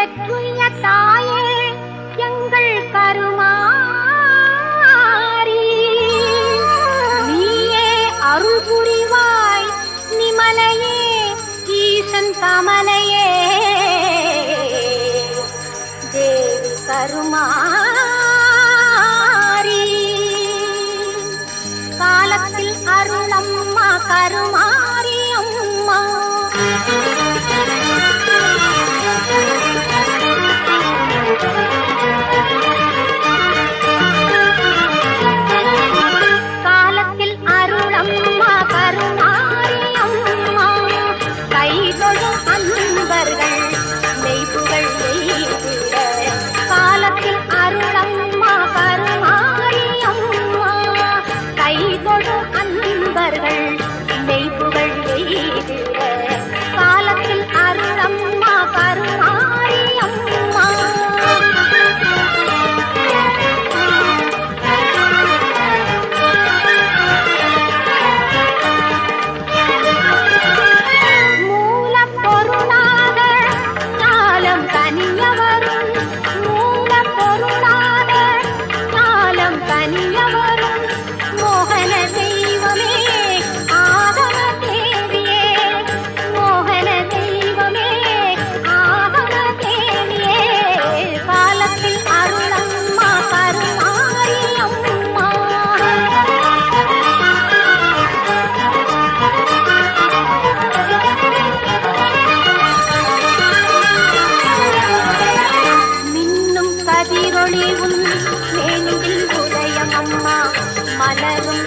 பெற்றுய தாயே எங்கள் கருமாரி நீயே அருள் புரிவாய் நிமலையே ஈசன் கமலையே தேவி கருமாரி காலத்தில் அருளம்மா கருமாரி அம்மா காலத்தில் அருளம்மா கருமாரி அம்மா கைதொழும் அன்பர்கள் மெய்ப்புகள் எய்திட காலத்தில் அருளம்மா கருமாரி அம்மா கைதொழும் அன்பர்கள் மெய்ப்புகள் எய்திட காலத்தில் அருளம்மா கருமாரி அம்மா மூலப்பொருளாக ஞாலம் கனிய வரும் மூலப்பொருளாக ஞாலம் கனிய வரும் மோகன தெய்வமே ஆகம தேவியே மோகன தெய்வமே ஆகம தேவியே காலத்தில் அருளம்மா கருமாரி அம்மா மின்னும் கதிரொளி உன் மேனியில் உதயம் அம்மா மலரும்